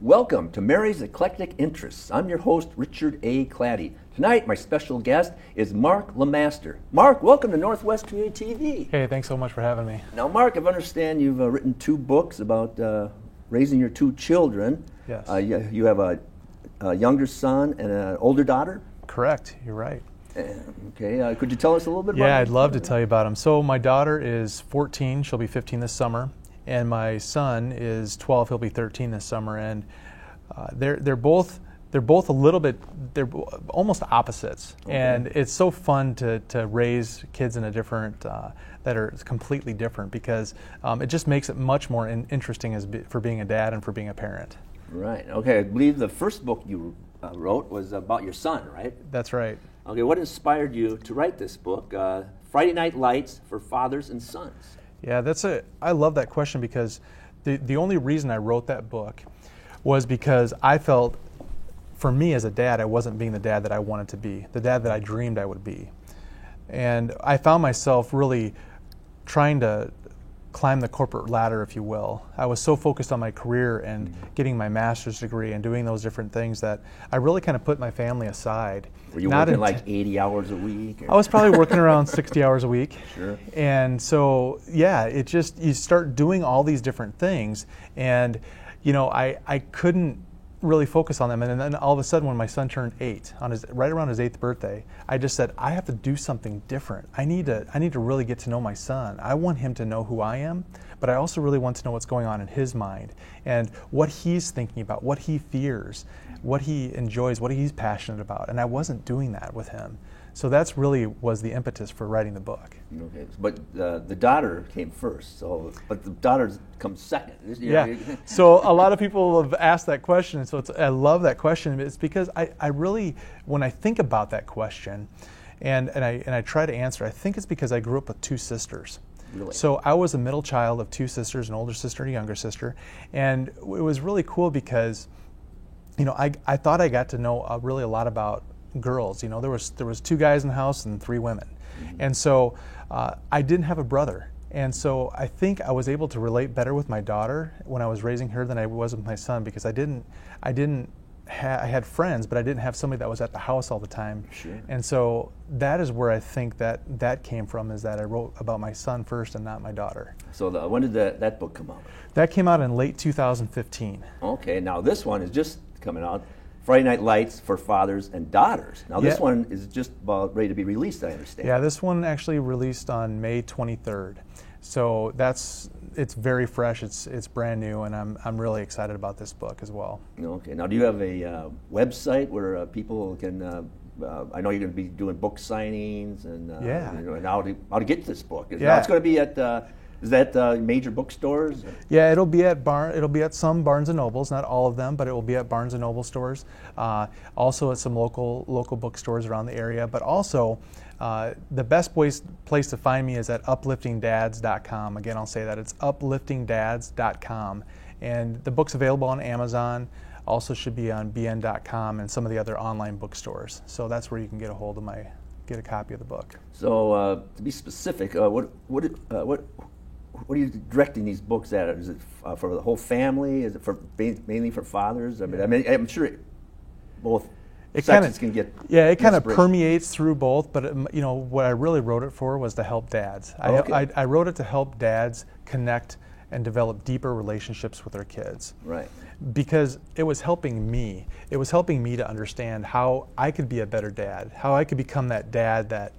Welcome to Mary's Eclectic Interests. I'm your host, Richard A. Claddy. Tonight, my special guest is Mark LeMaster. Mark, welcome to Northwest Community TV. Hey, thanks so much for having me. Now, Mark, I understand you've written 2 books about raising your 2 children. Yes. You have a younger son and an older daughter? Correct, you're right. Okay, could you tell us a little bit about Yeah, them? I'd love to tell you about them. So my daughter is 14, she'll be 15 this summer, and my son is 12, he'll be 13 this summer, and they're both a little bit, they're almost opposites. Okay. And it's so fun to raise kids in a different, that are completely different, because it just makes it much more interesting for being a dad and for being a parent. Right, okay, I believe the first book you wrote was about your son, right? That's right. Okay, what inspired you to write this book, Friday Night Lights for Fathers and Sons? Yeah, I love that question, because the only reason I wrote that book was because I felt, for me as a dad, I wasn't being the dad that I wanted to be, the dad that I dreamed I would be. And I found myself really trying to climb the corporate ladder, if you will. I was so focused on my career and getting my master's degree and doing those different things that I really kind of put my family aside. Were you working like 80 hours a week? Or? I was probably working around 60 hours a week. Sure. And so, yeah, you start doing all these different things, and I couldn't really focus on them. And then all of a sudden, when my son turned 8, right around his 8th birthday, I just said, I have to do something different. I need to really get to know my son. I want him to know who I am, but I also really want to know what's going on in his mind and what he's thinking about, what he fears, what he enjoys, what he's passionate about. And I wasn't doing that with him. So that's really was the impetus for writing the book. Okay, but the daughter came first, but the daughter comes second. Yeah, so a lot of people have asked that question, so I love that question. It's because I really, when I think about that question, and I try to answer, I think it's because I grew up with 2 sisters. Really? So I was a middle child of 2 sisters, an older sister and a younger sister, and it was really cool because, I thought I got to know really a lot about girls. There was 2 guys in the house and 3 women. Mm-hmm. And so I didn't have a brother. And so I think I was able to relate better with my daughter when I was raising her than I was with my son, because I had friends, but I didn't have somebody that was at the house all the time. Sure. And so that is where I think that came from, is that I wrote about my son first and not my daughter. So when did that book come out? That came out in late 2015. Okay, now this one is just coming out, Friday Night Lights for Fathers and Daughters. Now this one is just about ready to be released, I understand. Yeah, this one actually released on May 23rd. So it's very fresh, it's brand new, and I'm really excited about this book as well. Okay, now do you have a website where people can, I know you're going to be doing book signings and, and how to get this book. Now it's going to be at, is that major bookstores? Yeah, it'll be at some Barnes & Nobles, not all of them, but it will be at Barnes & Noble stores. Also at some local bookstores around the area, but also the best place to find me is at upliftingdads.com. Again, I'll say that, it's upliftingdads.com. And the book's available on Amazon, also should be on bn.com and some of the other online bookstores. So that's where you can get a copy of the book. So to be specific, what are you directing these books at? Is it for the whole family? Is it mainly for fathers? I mean, I'm sure both sections can get. Yeah, it kind of permeates through both. But what I really wrote it for was to help dads. I wrote it to help dads connect and develop deeper relationships with their kids. Right. Because it was helping me. It was helping me to understand how I could be a better dad, how I could become that dad that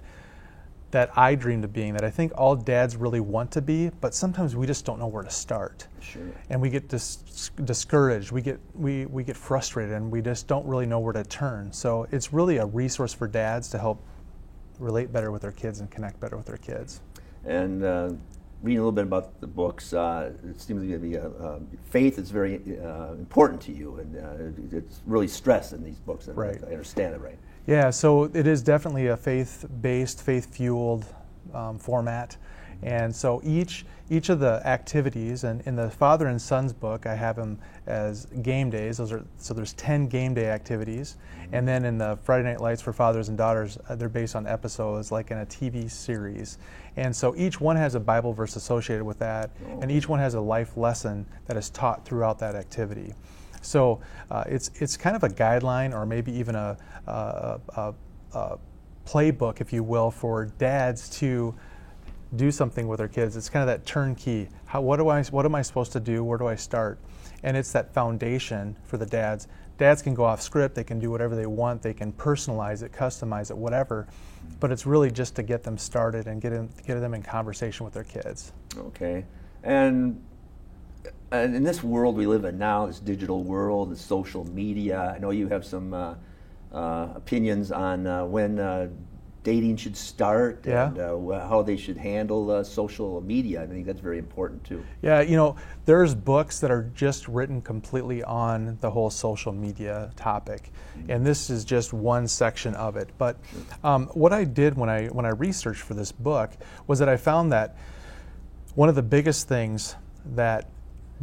I dreamed of being, that I think all dads really want to be, but sometimes we just don't know where to start. Sure. And we get discouraged, we get frustrated, and we just don't really know where to turn. So it's really a resource for dads to help relate better with their kids and connect better with their kids. And reading a little bit about the books, it seems to be faith is very important to you, and it's really stressed in these books. Right. I understand it right. Yeah, so it is definitely a faith-based, faith-fueled format. And so each of the activities, and in the Father and Sons book, I have them as game days. So there's 10 game day activities. And then in the Friday Night Lights for Fathers and Daughters, they're based on episodes, like in a TV series. And so each one has a Bible verse associated with that, and each one has a life lesson that is taught throughout that activity. So it's kind of a guideline, or maybe even a playbook, if you will, for dads to do something with their kids. It's kind of that turnkey. What am I supposed to do? Where do I start? And it's that foundation for the dads. Dads can go off script. They can do whatever they want. They can personalize it, customize it, whatever. But it's really just to get them started and get them in conversation with their kids. Okay. And in this world we live in now, this digital world, this social media, I know you have some opinions on when dating should start, and how they should handle social media. I think that's very important too. Yeah, there's books that are just written completely on the whole social media topic, and this is just one section of it. But what I did when I researched for this book was that I found that one of the biggest things that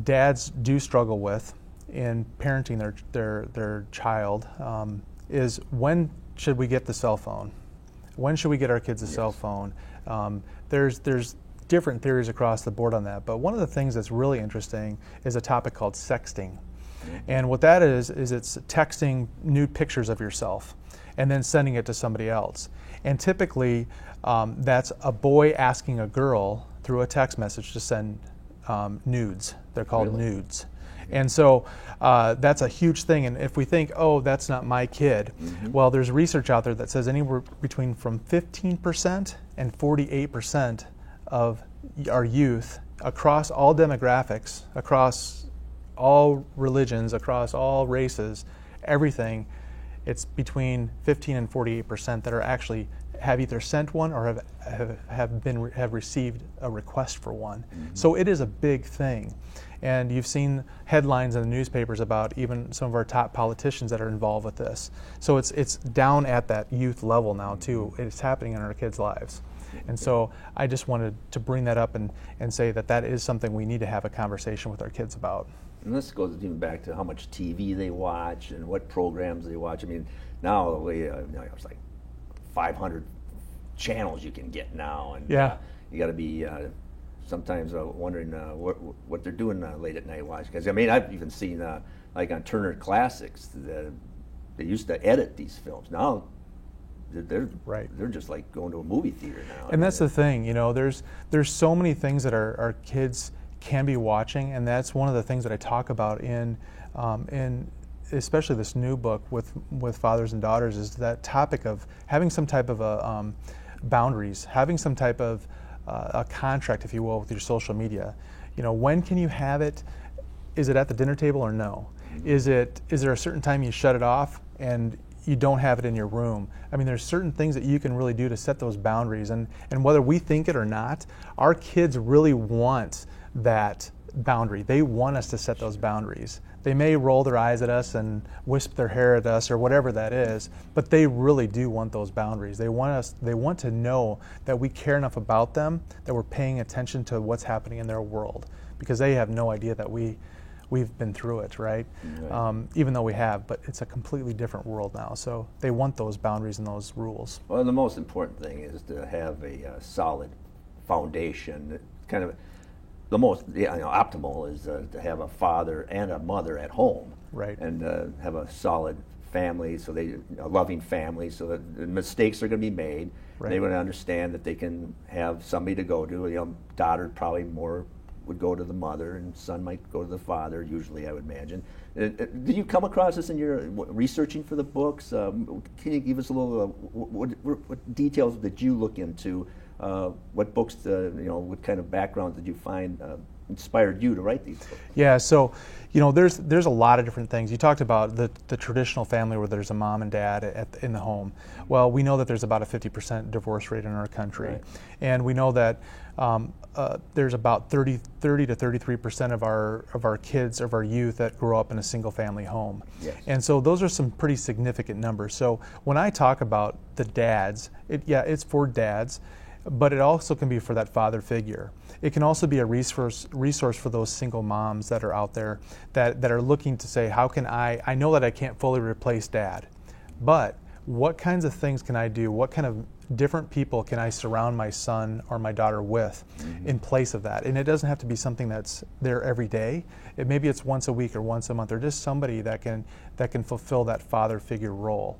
dads do struggle with in parenting their child is, when should we get the cell phone? When should we get our kids a cell phone? There's different theories across the board on that, but one of the things that's really interesting is a topic called sexting. And what that is it's texting nude pictures of yourself and then sending it to somebody else. And typically that's a boy asking a girl through a text message to send nudes. They're called nudes. And so that's a huge thing. And if we think, oh, that's not my kid, well, there's research out there that says anywhere between from 15% and 48% of our youth, across all demographics, across all religions, across all races, everything, it's between 15 and 48% that are actually have either sent one or have received a request for one. So it is a big thing. And you've seen headlines in the newspapers about even some of our top politicians that are involved with this. So it's down at that youth level now too. It's happening in our kids' lives. And so I just wanted to bring that up and say that is something we need to have a conversation with our kids about. And this goes even back to how much TV they watch and what programs they watch. I mean, now it's like 500 channels you can get now, and you got to be sometimes wondering what they're doing late at night watching. Because I mean, I've even seen like on Turner Classics, they used to edit these films. Now they're just like going to a movie theater now. And that's the thing, there's so many things that our kids can be watching, and that's one of the things that I talk about in especially this new book with fathers and daughters, is that topic of having some type of boundaries, having some type of a contract, if you will, with your social media. When can you have it? Is it at the dinner table or no? Is there a certain time you shut it off and you don't have it in your room? I mean, there's certain things that you can really do to set those boundaries, and whether we think it or not, our kids really want that boundary. They want us to set those boundaries. They may roll their eyes at us and wisp their hair at us or whatever that is, but they really do want those boundaries. They want to know that we care enough about them, that we're paying attention to what's happening in their world, because they have no idea that we've been through it, right? Even though we have, but it's a completely different world now. So they want those boundaries and those rules. Well, the most important thing is to have a solid foundation. Kind of the most optimal is to have a father and a mother at home, right? And have a solid family, a loving family, so that the mistakes are going to be made. Right. They would understand that they can have somebody to go to. Daughter probably more would go to the mother, and son might go to the father, usually, I would imagine. Did you come across this in your researching for the books? Can you give us a little, what details did you look into? What books, what kind of backgrounds did you find inspired you to write these books? Yeah, so, there's a lot of different things. You talked about the traditional family where there's a mom and dad in the home. Well, we know that there's about a 50% divorce rate in our country. Right. And we know that there's about 30 to 33% of our kids, of our youth, that grow up in a single family home. Yes. And so those are some pretty significant numbers. So when I talk about the dads, it's for dads, but it also can be for that father figure. It can also be a resource for those single moms that are out there that are looking to say, how can I know that I can't fully replace dad, but what kinds of things can I do? What kind of different people can I surround my son or my daughter with in place of that? And it doesn't have to be something that's there every day. Maybe it's once a week or once a month, or just somebody that can fulfill that father figure role.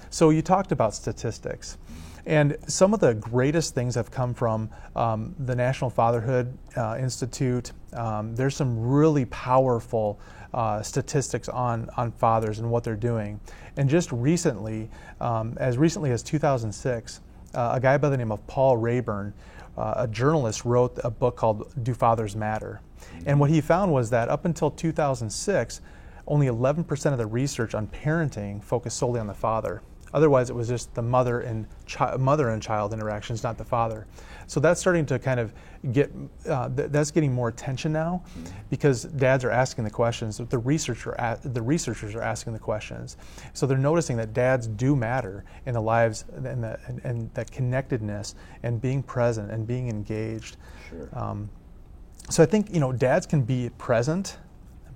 So you talked about statistics. And some of the greatest things have come from the National Fatherhood Institute. There's some really powerful statistics on fathers and what they're doing. And just recently as 2006, a guy by the name of Paul Rayburn, a journalist, wrote a book called Do Fathers Matter? And what he found was that up until 2006, only 11% of the research on parenting focused solely on the father. Otherwise, it was just the mother and child interactions, not the father. So that's starting to kind of that's getting more attention now, because dads are asking the questions. The researchers are asking the questions. So they're noticing that dads do matter in the lives and that connectedness and being present and being engaged. Sure. So I think dads can be present,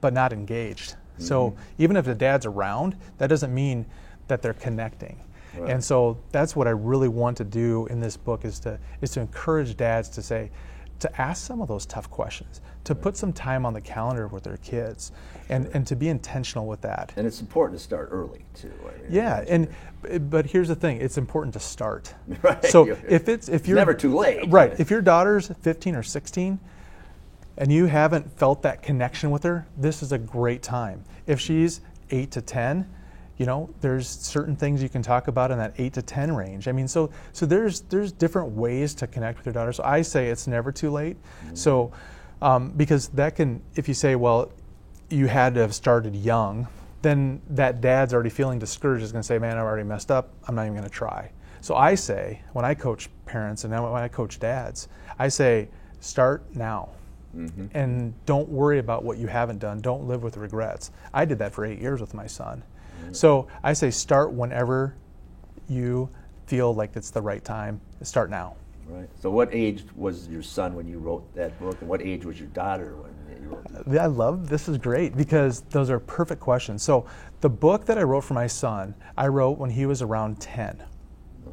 but not engaged. So even if the dad's around, that doesn't mean that they're connecting. Right. And so that's what I really want to do in this book is to encourage dads to ask some of those tough questions, to put some time on the calendar with their kids, and to be intentional with that. And it's important to start early too. But here's the thing: it's important to start. Right. So if you're never too late. Right. If your daughter's 15 or 16, and you haven't felt that connection with her, this is a great time. If she's 8 to 10. There's certain things you can talk about in that 8 to 10 range. I mean, so there's different ways to connect with your daughter. So I say it's never too late. So because that can, if you say, well, you had to have started young, then that dad's already feeling discouraged is going to say, man, I've already messed up. I'm not even going to try. So I say, when I coach parents and when I coach dads, I say, start now. And don't worry about what you haven't done. Don't live with regrets. I did that for 8 years with my son. So I say start whenever you feel like it's the right time. Start now. Right. So what age was your son when you wrote that book, and what age was your daughter when you wrote that? This is great because those are perfect questions. So the book that I wrote for my son, I wrote when he was around 10.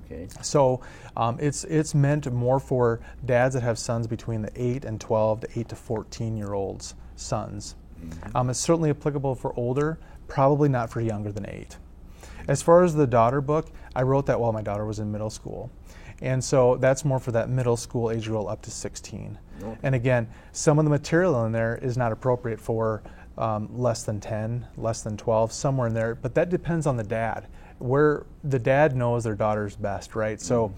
Okay. So it's meant more for dads that have sons between the 8 and 12 to 8 to 14-year-olds sons. It's certainly applicable for older, probably not for younger than 8. As far as the daughter book, I wrote that while my daughter was in middle school. And so that's more for that middle school age role up to 16. Okay. And again, some of the material in there is not appropriate for less than 10, less than 12, somewhere in there. But that depends on the dad. Where the dad knows their daughter's best, right? So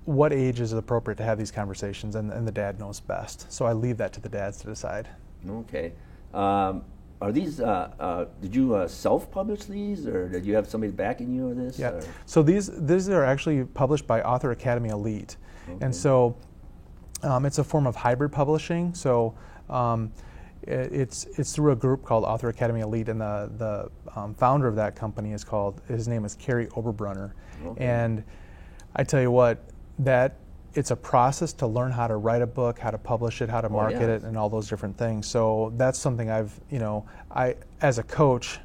what age is it appropriate to have these conversations, and the dad knows best. So I leave that to the dads to decide. Okay. Are these, did you self-publish these, or did you have somebody backing you with this? Yeah. Or? So these are actually published by Author Academy Elite. Okay. And so it's a form of hybrid publishing. So it's through a group called Author Academy Elite, and the founder of that company his name is Kerry Oberbrunner. Okay. And I tell you what, it's a process to learn how to write a book, how to publish it, how to market it, and all those different things. So that's something as a coach,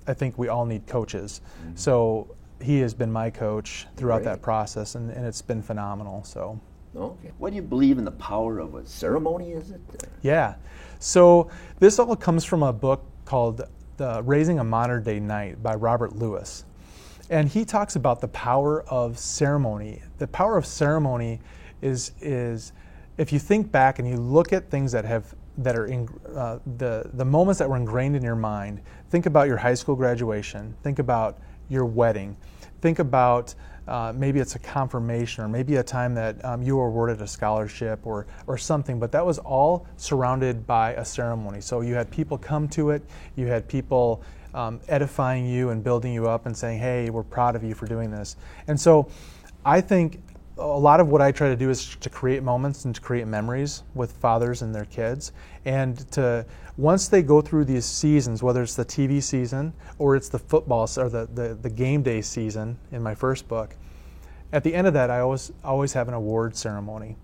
I think we all need coaches. So he has been my coach throughout that process, and it's been phenomenal. So. Okay. What do you believe in the power of a ceremony, is it? Yeah. So this all comes from a book called Raising a Modern Day Knight by Robert Lewis. And he talks about the power of ceremony. The power of ceremony is if you think back and you look at things that are the moments that were ingrained in your mind. Think about your high school graduation. Think about your wedding. Think about maybe it's a confirmation, or maybe a time that you were awarded a scholarship or something. But that was all surrounded by a ceremony. So you had people come to it. You had people edifying you and building you up and saying, hey, we're proud of you for doing this. And so I think a lot of what I try to do is to create moments and to create memories with fathers and their kids. And to once they go through these seasons, whether it's the TV season or it's the football or the game day season in my first book, at the end of that I always have an award ceremony.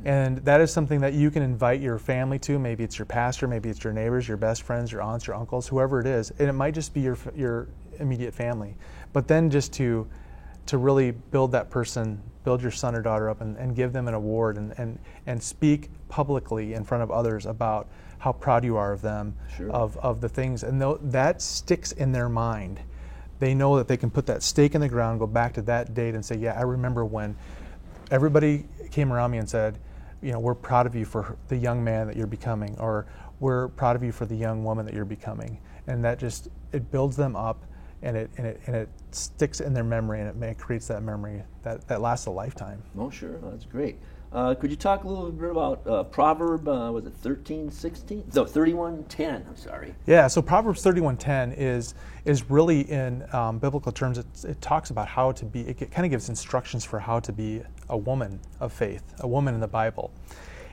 And that is something that you can invite your family to. Maybe it's your pastor, maybe it's your neighbors, your best friends, your aunts, your uncles, whoever it is. And it might just be your immediate family. But then just to really build that person, build your son or daughter up, and give them an award, and speak publicly in front of others about how proud you are of them, sure. of the things, and that sticks in their mind. They know that they can put that stake in the ground, go back to that date and say, yeah, I remember when everybody came around me and said, we're proud of you for the young man that you're becoming, or we're proud of you for the young woman that you're becoming. And that it builds them up, and it sticks in their memory, and it creates that memory that lasts a lifetime. Oh, sure. That's great. Could you talk a little bit about Proverb, was it 13:16? No, 31:10, I'm sorry. Yeah, so Proverbs 31:10 is really, in biblical terms, it talks about how to be, it kind of gives instructions for how to be a woman of faith, a woman in the Bible.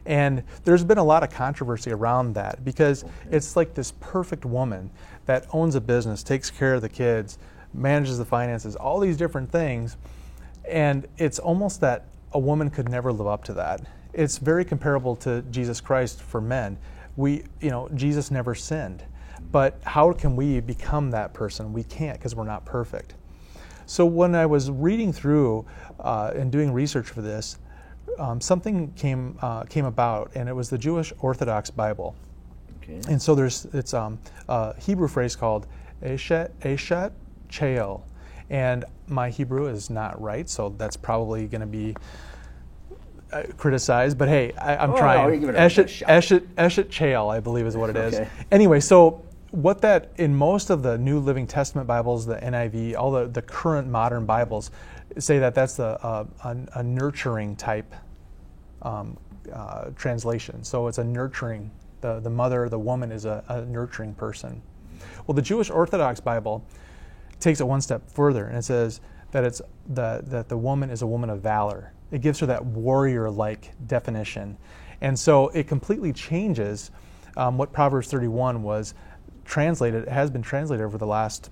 And there's been a lot of controversy around that, because it's like this perfect woman that owns a business, takes care of the kids, manages the finances, all these different things, and it's almost that a woman could never live up to that. It's very comparable to Jesus Christ for men. Jesus never sinned. But how can we become that person? We can't, because we're not perfect. So when I was reading through and doing research for this, something came about, and it was the Jewish Orthodox Bible. Okay. And so it's a Hebrew phrase called Eshet Chayil. And my Hebrew is not right, so that's probably going to be criticized. But hey, I'm trying. Eshet Chayil, I believe, is what it is. Okay. Anyway, so what that, in most of the New Living Testament Bibles, the NIV, all the current modern Bibles, say that that's a nurturing type translation. So it's a nurturing. The mother, the woman, is a nurturing person. Well, the Jewish Orthodox Bible takes it one step further, and it says that that the woman is a woman of valor. It gives her that warrior-like definition, and so it completely changes what Proverbs 31 was translated. It has been translated over the last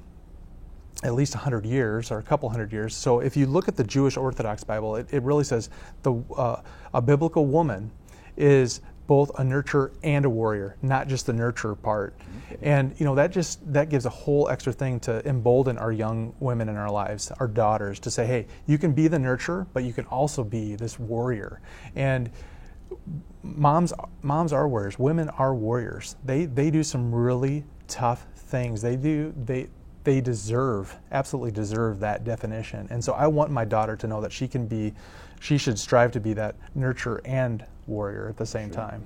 at least 100 years, or a couple hundred years. So if you look at the Jewish Orthodox Bible, it really says a biblical woman is both a nurturer and a warrior, not just the nurturer part. Okay. And that gives a whole extra thing to embolden our young women in our lives, our daughters, to say, hey, you can be the nurturer, but you can also be this warrior. And moms are warriors. Women are warriors. They do some really tough things. They absolutely deserve that definition. And so I want my daughter to know that she should strive to be that nurturer and warrior at the same time.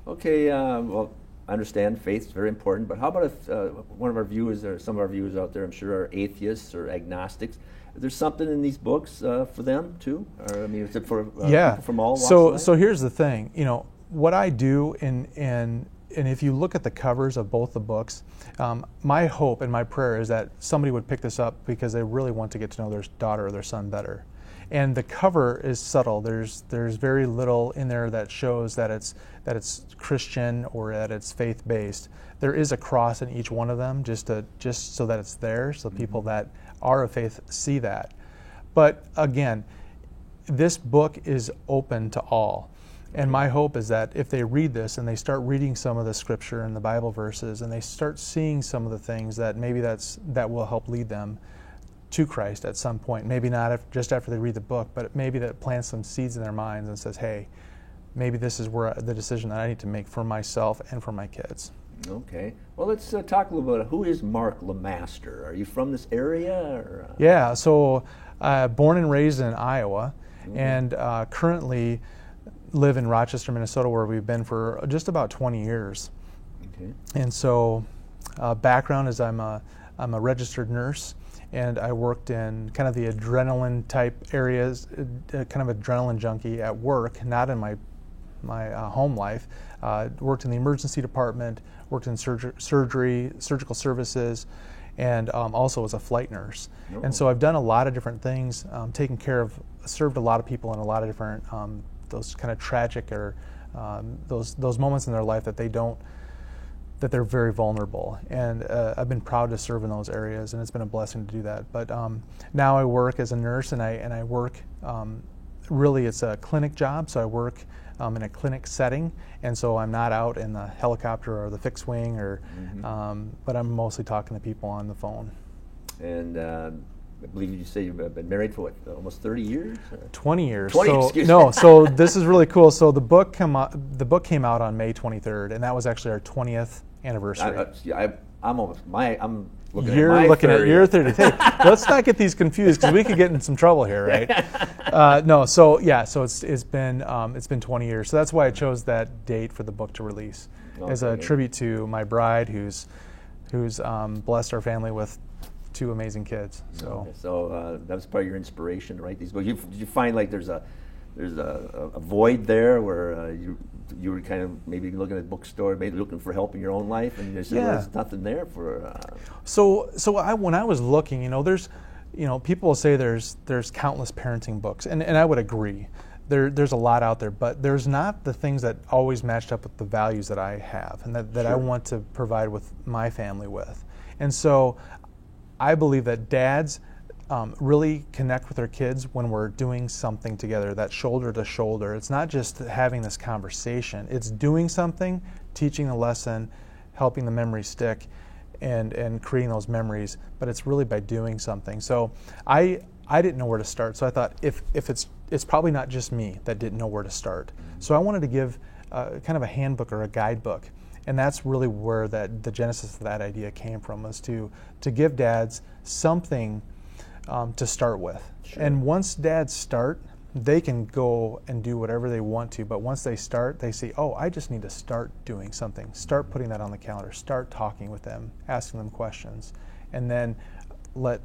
Okay, well, I understand faith's very important, but how about if one of our viewers, or some of our viewers out there, I'm sure, are atheists or agnostics? Is there something in these books for them too? Or, I mean, is it for people from all walks of life? So here's the thing. What I do, and if you look at the covers of both the books, my hope and my prayer is that somebody would pick this up because they really want to get to know their daughter or their son better. And the cover is subtle. There's very little in there that shows that it's Christian or that it's faith-based. There is a cross in each one of them, just so that it's there, so people that are of faith see that. But again, this book is open to all. And my hope is that if they read this and they start reading some of the scripture and the Bible verses, and they start seeing some of the things that maybe that will help lead them to Christ at some point. Maybe not just after they read the book, but maybe that plants some seeds in their minds and says, hey, maybe this is where the decision that I need to make for myself and for my kids. Okay. Well, let's talk a little bit. Who is Mark LeMaster? Are you from this area? Or, Yeah, so born and raised in Iowa, and currently live in Rochester, Minnesota, where we've been for just about 20 years. Okay. And so background is I'm a registered nurse, and I worked in kind of the adrenaline type areas, kind of adrenaline junkie at work, not in my home life. Worked in the emergency department, worked in surgery, surgical services, and also as a flight nurse. Oh. And so I've done a lot of different things, served a lot of people in a lot of different, those kind of tragic or those moments in their life that they're very vulnerable. And I've been proud to serve in those areas, and it's been a blessing to do that. But now I work as a nurse, and I work, really it's a clinic job, so I work in a clinic setting, and so I'm not out in the helicopter or the fixed wing, but I'm mostly talking to people on the phone. And I believe you say you've been married for what, almost 30 years? 20 years. 20, so, excuse no, me. so this is really cool. So the book came out on May 23rd, and that was actually our 20th anniversary. I'm looking You're at my looking 30. at your 30th. Hey, let's not get these confused because we could get in some trouble here, right? No, so yeah, so it's been 20 years. So that's why I chose that date for the book to release as a tribute to my bride, who's blessed our family with 2 amazing kids. So that was part of your inspiration to write these books. Did you find like there's a void there where you were kind of maybe looking at a bookstore, maybe looking for help in your own life, and you said there's nothing there for. So when I was looking, there's, people will say there's countless parenting books, and I would agree. There's a lot out there, but there's not the things that always matched up with the values that I have and that I want to provide with my family with. And so I believe that dads really connect with their kids when we're doing something together, that shoulder to shoulder. It's not just having this conversation. It's doing something, teaching a lesson, helping the memory stick, and creating those memories, but it's really by doing something. So I didn't know where to start, so I thought if it's probably not just me that didn't know where to start. So I wanted to give kind of a handbook or a guidebook, and that's really where the genesis of that idea came from, was to give dads something to start with. Sure. And once dads start, they can go and do whatever they want to, but once they start, they say, oh, I just need to start doing something, start putting that on the calendar, start talking with them, asking them questions, and then let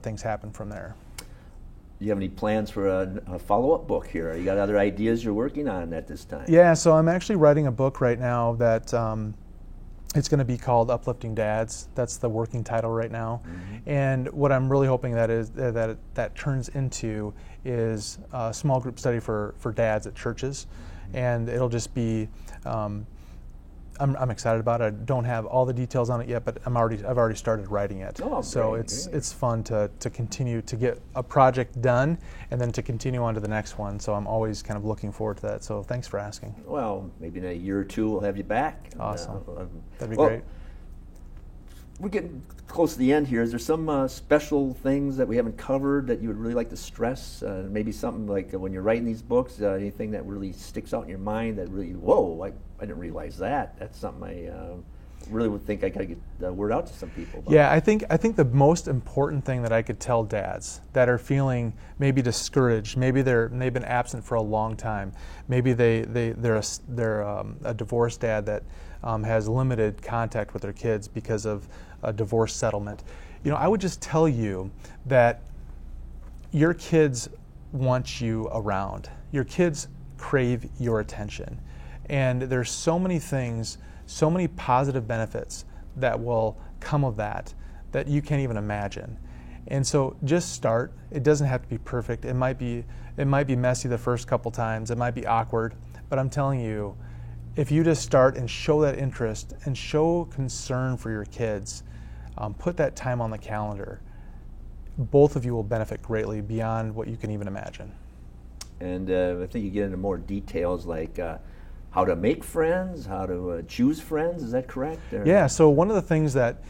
things happen from there. Do you have any plans for a follow-up book here? You got other ideas you're working on at this time? Yeah, so I'm actually writing a book right now that it's going to be called Uplifting Dads. That's the working title right now. Mm-hmm. And what I'm really hoping that turns into is a small group study for dads at churches. Mm-hmm. And it'll just be, I'm excited about it. I don't have all the details on it yet, but I've already started writing it. Oh, so great, it's fun to continue to get a project done and then to continue on to the next one. So I'm always kind of looking forward to that. So thanks for asking. Well, maybe in a year or two we'll have you back. Awesome. That'd be great. We're getting close to the end here. Is there some special things that we haven't covered that you would really like to stress? Maybe something like when you're writing these books, anything that really sticks out in your mind that really, whoa, I didn't realize that. That's something I really would think I got to get the word out to some people about. Yeah, I think the most important thing that I could tell dads that are feeling maybe discouraged, maybe they've been absent for a long time, maybe they're a divorced dad that has limited contact with their kids because of a divorce settlement. I would just tell you that your kids want you around. Your kids crave your attention. And there's so many things, so many positive benefits that will come of that you can't even imagine. And so just start. It doesn't have to be perfect. It might be messy the first couple times. It might be awkward. But I'm telling you, if you just start and show that interest and show concern for your kids, put that time on the calendar, both of you will benefit greatly beyond what you can even imagine. And I think you get into more details like how to make friends, how to choose friends. Is that correct? Or? Yeah, so one of the things that,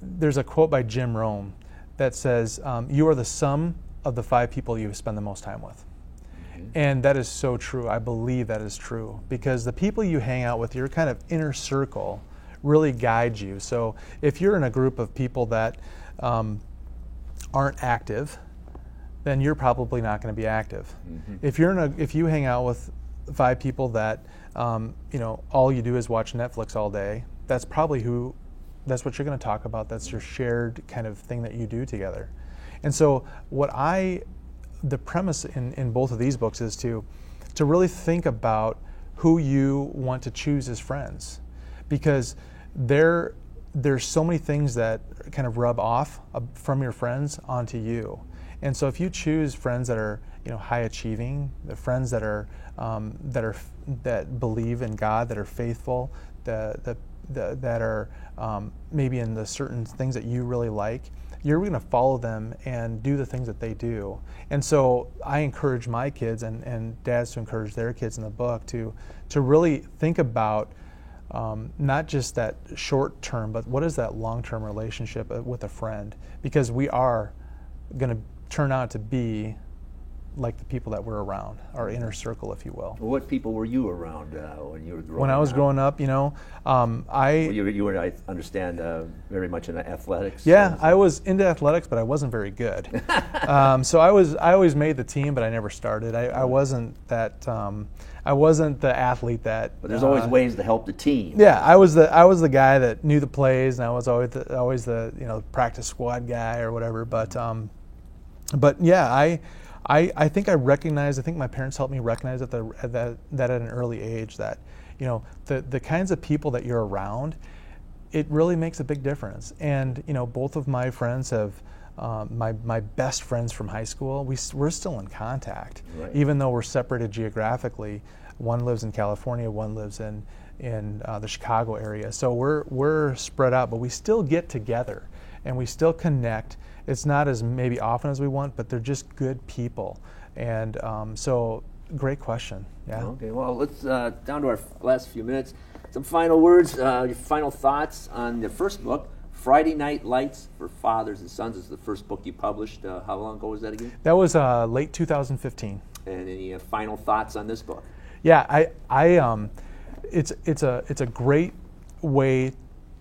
there's a quote by Jim Rohn that says, you are the sum of the 5 people you spend the most time with. And that is so true. I believe that is true because the people you hang out with, your kind of inner circle, really guide you. So if you're in a group of people that aren't active, then you're probably not going to be active. Mm-hmm. If you hang out with 5 people that all you do is watch Netflix all day, that's what you're going to talk about. That's your shared kind of thing that you do together. And so the premise in both of these books is to really think about who you want to choose as friends, because there's so many things that kind of rub off from your friends onto you. And so if you choose friends that are high achieving, the friends that believe in God, that are faithful, that are maybe in the certain things that you really like, you're going to follow them and do the things that they do. And so I encourage my kids and dads to encourage their kids in the book to really think about not just that short term, but what is that long term relationship with a friend? Because we are going to turn out to be like the people that we're around, our inner circle, if you will. Well, what people were you around when you were growing up? When I was growing up, you were, I understand, very much into athletics. Yeah, I was into athletics, but I wasn't very good. So I always made the team, but I never started. I wasn't that. I wasn't the athlete that. But there's always ways to help the team. Yeah, I was the guy that knew the plays, and I was always the practice squad guy or whatever. But yeah, I think I think my parents helped me recognize that at an early age that, the kinds of people that you're around, it really makes a big difference. And, both of my friends have, my best friends from high school, we're still in contact, right. Even though we're separated geographically. One lives in California, one lives in the Chicago area. So we're spread out, but we still get together and we still connect. It's not as maybe often as we want, but they're just good people. And so, great question. Yeah. Okay. Well, let's down to our last few minutes. Some final words, your final thoughts on the first book, Friday Night Lights for Fathers and Sons. Is the first book you published. How long ago was that again? That was late 2015. And any final thoughts on this book? Yeah, it's a great way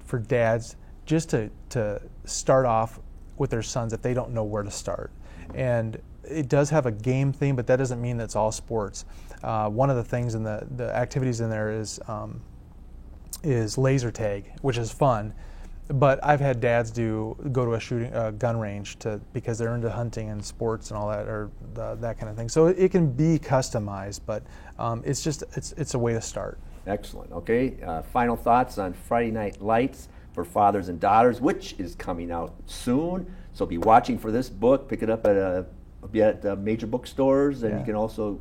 for dads just to start off with their sons if they don't know where to start. And it does have a game theme, but that doesn't mean that's all sports. One of the things in the activities in there is laser tag, which is fun. But I've had dads go to a gun range because they're into hunting and sports and all that, or that kind of thing. So it can be customized, but it's a way to start. Excellent. Okay. Final thoughts on Friday Night Lights for Fathers and Daughters, which is coming out soon. So be watching for this book. Pick it up at major bookstores, and you can also,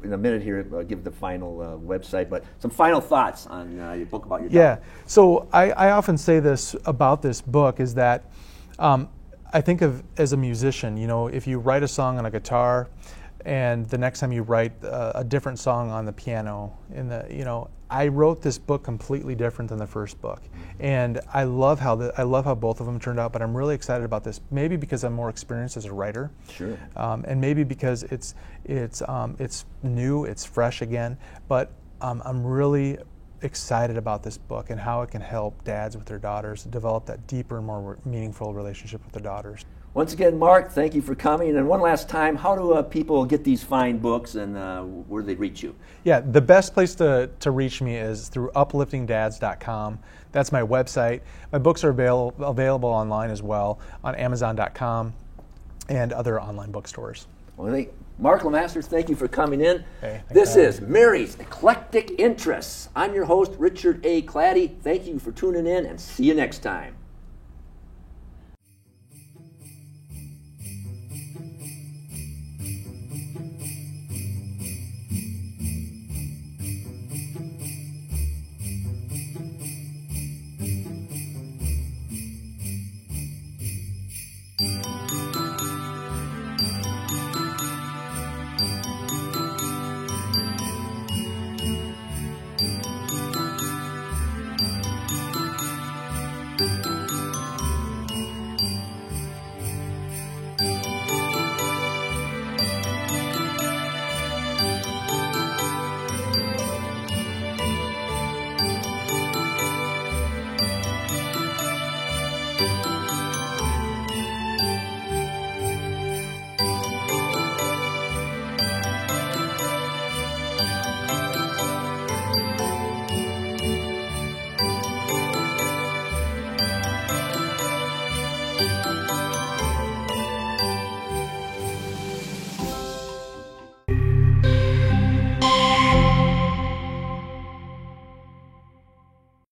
in a minute here, give the final website. But some final thoughts on your book about your daughter. Yeah. So I often say this about this book is that I think of as a musician, if you write a song on a guitar, and the next time you write a different song on the piano, I wrote this book completely different than the first book, and I love how both of them turned out. But I'm really excited about this, maybe because I'm more experienced as a writer, sure, and maybe because it's new, it's fresh again. But I'm really excited about this book and how it can help dads with their daughters develop that deeper and more meaningful relationship with their daughters. Once again, Mark, thank you for coming. And one last time, how do people get these fine books, and where do they reach you? Yeah, the best place to reach me is through upliftingdads.com. That's my website. My books are available online as well on Amazon.com and other online bookstores. Well, Mark LeMaster, thank you for coming in. Hey, this is Mary's Eclectic Interests. I'm your host, Richard A. Claddy. Thank you for tuning in, and see you next time.